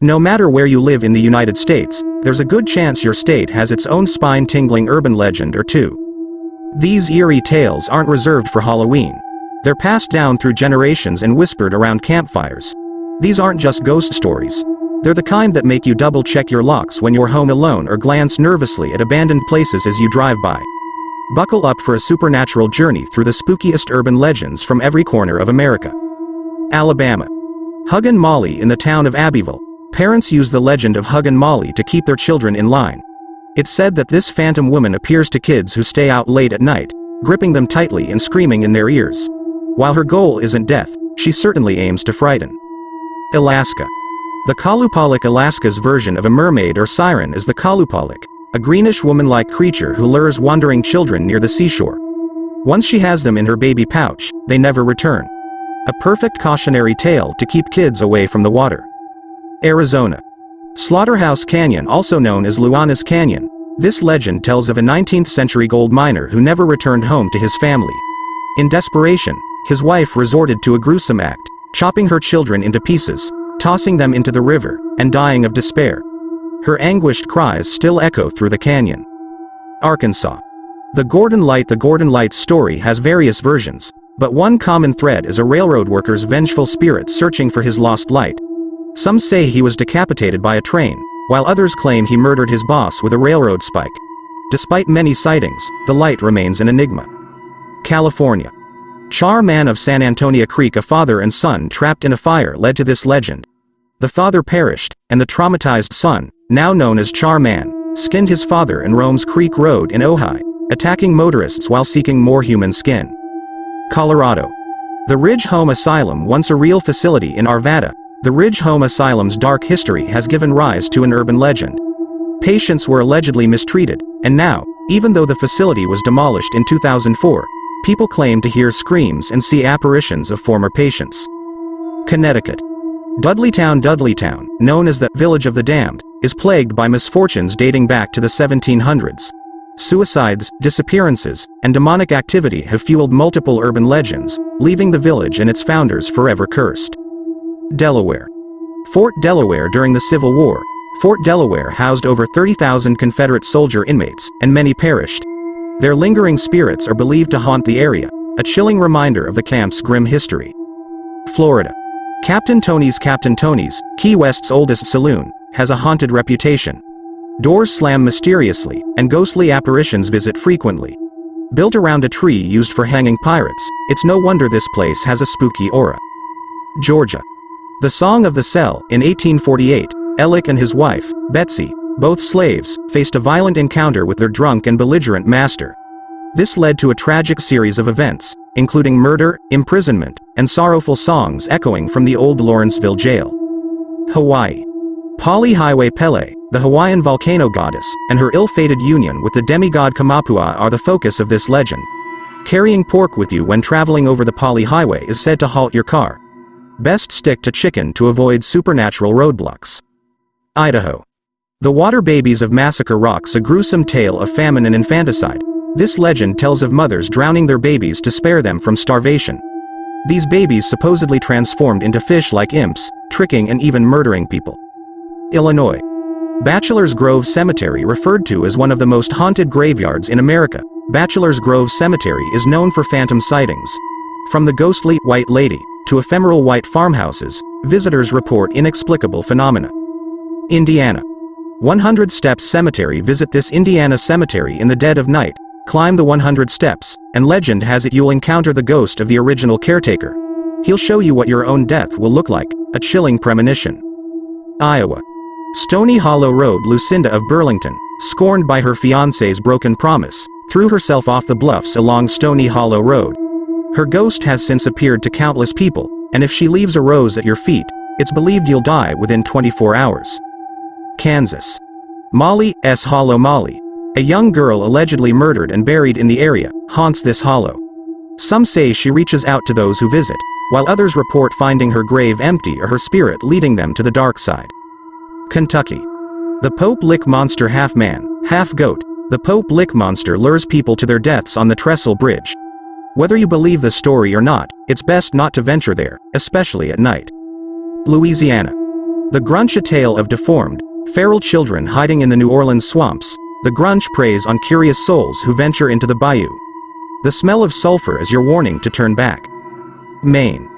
No matter where you live in the United States, there's a good chance your state has its own spine-tingling urban legend or two. These eerie tales aren't reserved for Halloween. They're passed down through generations and whispered around campfires. These aren't just ghost stories. They're the kind that make you double-check your locks when you're home alone or glance nervously at abandoned places as you drive by. Buckle up for a supernatural journey through the spookiest urban legends from every corner of America. Alabama. Hug and Molly. In the town of Abbeville, parents use the legend of Hug and Molly to keep their children in line. It's said that this phantom woman appears to kids who stay out late at night, gripping them tightly and screaming in their ears. While her goal isn't death, she certainly aims to frighten. Alaska. The Kalupalik. Alaska's version of a mermaid or siren is the Kalupalik, a greenish woman-like creature who lures wandering children near the seashore. Once she has them in her baby pouch, they never return. A perfect cautionary tale to keep kids away from the water. Arizona. Slaughterhouse Canyon, also known as Luana's Canyon. This legend tells of a 19th-century gold miner who never returned home to his family. In desperation, his wife resorted to a gruesome act, chopping her children into pieces, tossing them into the river, and dying of despair. Her anguished cries still echo through the canyon. Arkansas. The Gordon Light. The Gordon Light story has various versions, but one common thread is a railroad worker's vengeful spirit searching for his lost light. Some say he was decapitated by a train, while others claim he murdered his boss with a railroad spike. Despite many sightings, the light remains an enigma. California. Char Man of San Antonio Creek. A father and son trapped in a fire led to this legend. The father perished, and the traumatized son, now known as Char Man, skinned his father and roams Creek Road in Ojai, attacking motorists while seeking more human skin. Colorado. The Ridge Home Asylum. Once a real facility in Arvada, the Ridge Home Asylum's dark history has given rise to an urban legend. Patients were allegedly mistreated, and now, even though the facility was demolished in 2004, people claim to hear screams and see apparitions of former patients. Connecticut. Dudleytown. Dudleytown, known as the Village of the Damned, is plagued by misfortunes dating back to the 1700s. Suicides, disappearances, and demonic activity have fueled multiple urban legends, leaving the village and its founders forever cursed. Delaware. Fort Delaware. During the Civil War, Fort Delaware housed over 30,000 Confederate soldier inmates, and many perished. Their lingering spirits are believed to haunt the area, a chilling reminder of the camp's grim history. Florida. Captain Tony's. Captain Tony's, Key West's oldest saloon, has a haunted reputation. Doors slam mysteriously, and ghostly apparitions visit frequently. Built around a tree used for hanging pirates, it's no wonder this place has a spooky aura. Georgia. The Song of the Cell. In 1848, Ellick and his wife, Betsy, both slaves, faced a violent encounter with their drunk and belligerent master. This led to a tragic series of events, including murder, imprisonment, and sorrowful songs echoing from the old Lawrenceville jail. Hawaii. Pali Highway Pele, the Hawaiian volcano goddess, and her ill-fated union with the demigod Kamapua are the focus of this legend. Carrying pork with you when traveling over the Pali Highway is said to halt your car. Best stick to chicken to avoid supernatural roadblocks. Idaho. The Water Babies of Massacre Rocks. A gruesome tale of famine and infanticide. This legend tells of mothers drowning their babies to spare them from starvation. These babies supposedly transformed into fish like imps, tricking and even murdering people. Illinois. Bachelor's Grove Cemetery. Referred to as one of the most haunted graveyards in America, Bachelor's Grove Cemetery is known for phantom sightings. From the ghostly White Lady to ephemeral white farmhouses, visitors report inexplicable phenomena. Indiana. 100 Steps Cemetery. Visit this Indiana cemetery in the dead of night, climb the 100 steps, and legend has it you'll encounter the ghost of the original caretaker. He'll show you what your own death will look like, a chilling premonition. Iowa. Stony Hollow Road. Lucinda of Burlington, scorned by her fiancé's broken promise, threw herself off the bluffs along Stony Hollow Road. Her ghost has since appeared to countless people, and if she leaves a rose at your feet, it's believed you'll die within 24 hours. Kansas. Molly S. Hollow. Molly, a young girl allegedly murdered and buried in the area, haunts this hollow. Some say she reaches out to those who visit, while others report finding her grave empty or her spirit leading them to the dark side. Kentucky. The Pope Lick Monster. Half man, half goat, the Pope Lick Monster lures people to their deaths on the Trestle Bridge. Whether you believe the story or not, it's best not to venture there, especially at night. Louisiana. The Grunch, a tale of deformed, feral children hiding in the New Orleans swamps. The Grunch preys on curious souls who venture into the bayou. The smell of sulfur is your warning to turn back. Maine.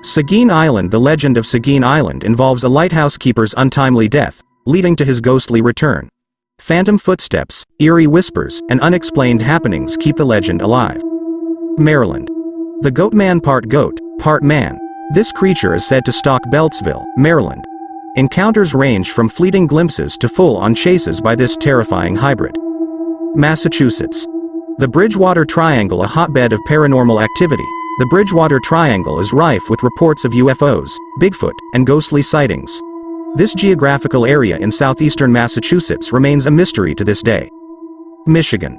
Seguin Island. The legend of Seguin Island involves a lighthouse keeper's untimely death, leading to his ghostly return. Phantom footsteps, eerie whispers, and unexplained happenings keep the legend alive. Maryland. The Goatman, part goat, part man. This creature is said to stalk Beltsville, Maryland. Encounters range from fleeting glimpses to full-on chases by this terrifying hybrid. Massachusetts. The Bridgewater Triangle, a hotbed of paranormal activity. The Bridgewater Triangle is rife with reports of UFOs, Bigfoot, and ghostly sightings. This geographical area in southeastern Massachusetts remains a mystery to this day. Michigan.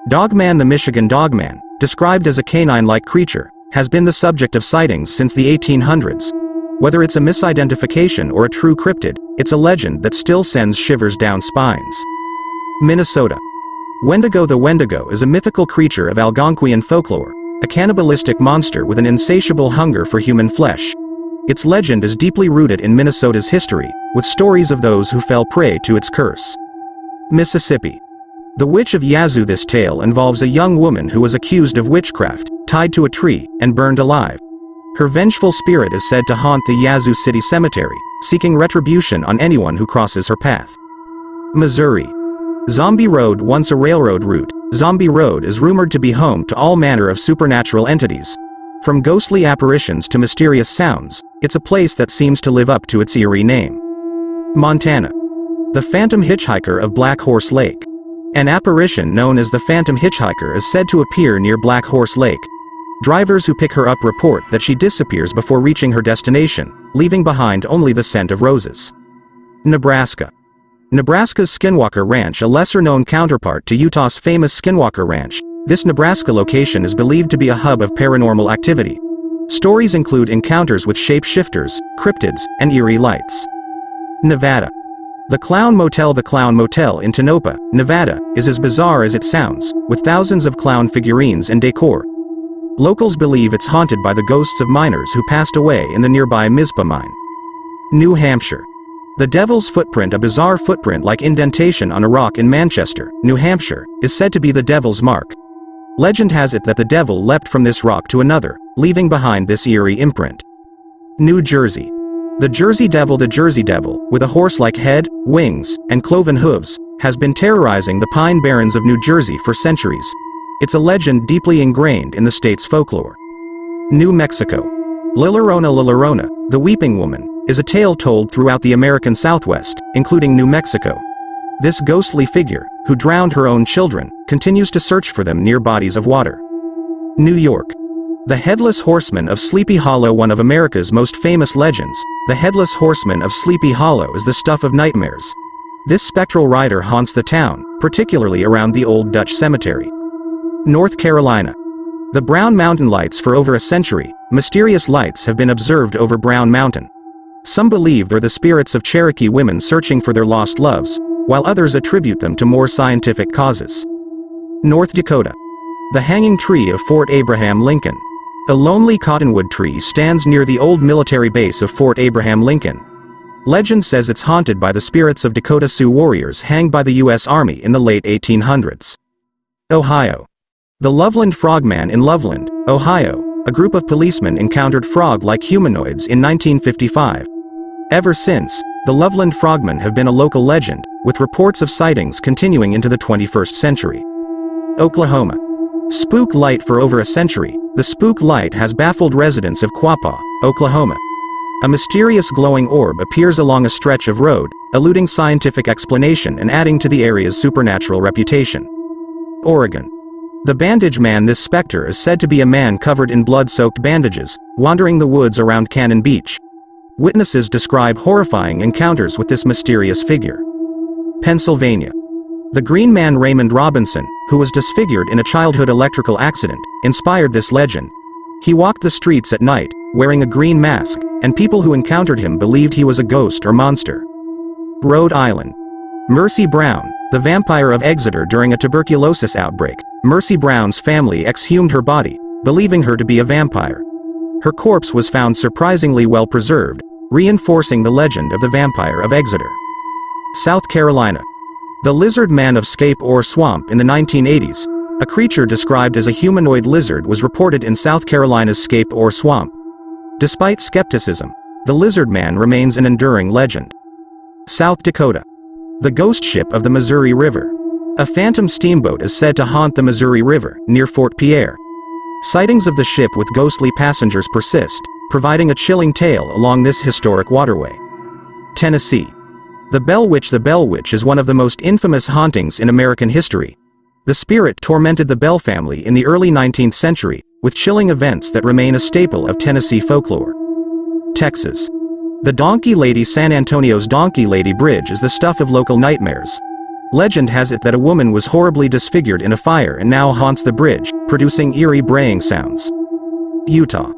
Dogman. The Michigan Dogman, described as a canine-like creature, has been the subject of sightings since the 1800s. Whether it's a misidentification or a true cryptid, it's a legend that still sends shivers down spines. Minnesota. Wendigo. The Wendigo is a mythical creature of Algonquian folklore, a cannibalistic monster with an insatiable hunger for human flesh. Its legend is deeply rooted in Minnesota's history, with stories of those who fell prey to its curse. Mississippi. The Witch of Yazoo. This tale involves a young woman who was accused of witchcraft, tied to a tree, and burned alive. Her vengeful spirit is said to haunt the Yazoo City Cemetery, seeking retribution on anyone who crosses her path. Missouri. Zombie Road. Once a railroad route, Zombie Road is rumored to be home to all manner of supernatural entities. From ghostly apparitions to mysterious sounds, it's a place that seems to live up to its eerie name. Montana. The Phantom Hitchhiker of Black Horse Lake. An apparition known as the Phantom Hitchhiker is said to appear near Black Horse Lake. Drivers who pick her up report that she disappears before reaching her destination, leaving behind only the scent of roses. Nebraska. Nebraska's Skinwalker Ranch, a lesser-known counterpart to Utah's famous Skinwalker Ranch. This Nebraska location is believed to be a hub of paranormal activity. Stories include encounters with shapeshifters, cryptids, and eerie lights. Nevada. The Clown Motel. The Clown Motel in Tonopah, Nevada, is as bizarre as it sounds, with thousands of clown figurines and decor. Locals believe it's haunted by the ghosts of miners who passed away in the nearby Mizpah mine. New Hampshire. The Devil's Footprint, a bizarre footprint-like indentation on a rock in Manchester, New Hampshire, is said to be the Devil's Mark. Legend has it that the devil leapt from this rock to another, leaving behind this eerie imprint. New Jersey. The Jersey Devil. The Jersey Devil, with a horse-like head, wings, and cloven hooves, has been terrorizing the Pine Barrens of New Jersey for centuries. It's a legend deeply ingrained in the state's folklore. New Mexico. La Llorona, the Weeping Woman, is a tale told throughout the American Southwest, including New Mexico. This ghostly figure, who drowned her own children, continues to search for them near bodies of water. New York. The Headless Horseman of Sleepy Hollow. One of America's most famous legends, the Headless Horseman of Sleepy Hollow is the stuff of nightmares. This spectral rider haunts the town, particularly around the Old Dutch Cemetery. North Carolina. The Brown Mountain Lights. For over a century, mysterious lights have been observed over Brown Mountain. Some believe they're the spirits of Cherokee women searching for their lost loves, while others attribute them to more scientific causes. North Dakota. The Hanging Tree of Fort Abraham Lincoln. A lonely cottonwood tree stands near the old military base of Fort Abraham Lincoln. Legend says it's haunted by the spirits of Dakota Sioux warriors hanged by the U.S. Army in the late 1800s. Ohio. The Loveland Frogman. In Loveland, Ohio, a group of policemen encountered frog-like humanoids in 1955. Ever since, the Loveland Frogmen have been a local legend, with reports of sightings continuing into the 21st century. Oklahoma. Spook Light. For over a century, the Spook Light has baffled residents of Quapaw, Oklahoma. A mysterious glowing orb appears along a stretch of road, eluding scientific explanation and adding to the area's supernatural reputation. Oregon. The Bandage Man. This specter is said to be a man covered in blood-soaked bandages, wandering the woods around Cannon Beach. Witnesses describe horrifying encounters with this mysterious figure. Pennsylvania. The Green Man. Raymond Robinson, who was disfigured in a childhood electrical accident, inspired this legend. He walked the streets at night, wearing a green mask, and people who encountered him believed he was a ghost or monster. Rhode Island. Mercy Brown, the vampire of Exeter. During a tuberculosis outbreak, Mercy Brown's family exhumed her body, believing her to be a vampire. Her corpse was found surprisingly well preserved, reinforcing the legend of the vampire of Exeter. South Carolina. The lizard man of Scape Ore Swamp in the 1980s. A creature described as a humanoid lizard was reported in South Carolina's Scape Ore Swamp. Despite skepticism, the lizard man remains an enduring legend. South Dakota. The ghost ship of the Missouri River. A phantom steamboat is said to haunt the Missouri River, near Fort Pierre. Sightings of the ship with ghostly passengers persist, providing a chilling tale along this historic waterway. Tennessee. The Bell Witch is one of the most infamous hauntings in American history. The spirit tormented the Bell family in the early 19th century, with chilling events that remain a staple of Tennessee folklore. Texas. The Donkey Lady. San Antonio's Donkey Lady Bridge is the stuff of local nightmares. Legend has it that a woman was horribly disfigured in a fire and now haunts the bridge, producing eerie braying sounds. Utah.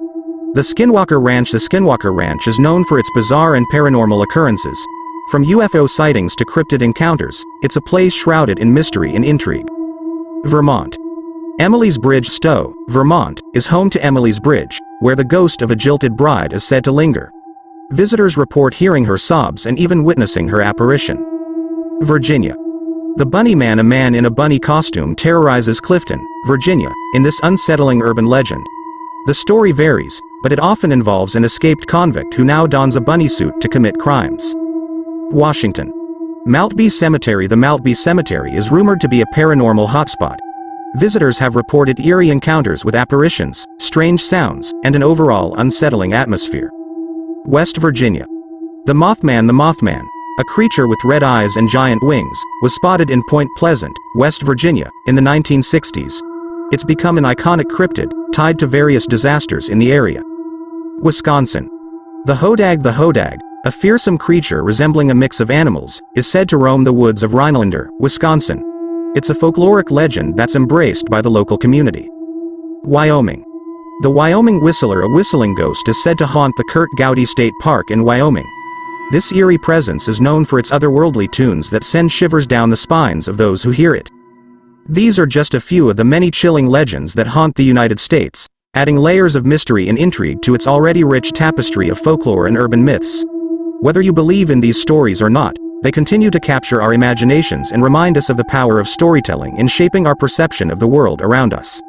The Skinwalker Ranch. The Skinwalker Ranch is known for its bizarre and paranormal occurrences. From UFO sightings to cryptid encounters, it's a place shrouded in mystery and intrigue. Vermont. Emily's Bridge. Stowe, Vermont, is home to Emily's Bridge, where the ghost of a jilted bride is said to linger. Visitors report hearing her sobs and even witnessing her apparition. Virginia. The Bunny Man. A man in a bunny costume terrorizes Clifton, Virginia, in this unsettling urban legend. The story varies, but it often involves an escaped convict who now dons a bunny suit to commit crimes. Washington. Maltby Cemetery. The Maltby Cemetery is rumored to be a paranormal hotspot. Visitors have reported eerie encounters with apparitions, strange sounds, and an overall unsettling atmosphere. West Virginia. The Mothman. The Mothman, a creature with red eyes and giant wings, was spotted in Point Pleasant, West Virginia, in the 1960s. It's become an iconic cryptid, tied to various disasters in the area. Wisconsin. The Hodag. The Hodag, a fearsome creature resembling a mix of animals, is said to roam the woods of Rhinelander, Wisconsin. It's a folkloric legend that's embraced by the local community. Wyoming. The Wyoming Whistler. A whistling ghost is said to haunt the Kurt Gowdy State Park in Wyoming. This eerie presence is known for its otherworldly tunes that send shivers down the spines of those who hear it. These are just a few of the many chilling legends that haunt the United States, adding layers of mystery and intrigue to its already rich tapestry of folklore and urban myths. Whether you believe in these stories or not, they continue to capture our imaginations and remind us of the power of storytelling in shaping our perception of the world around us.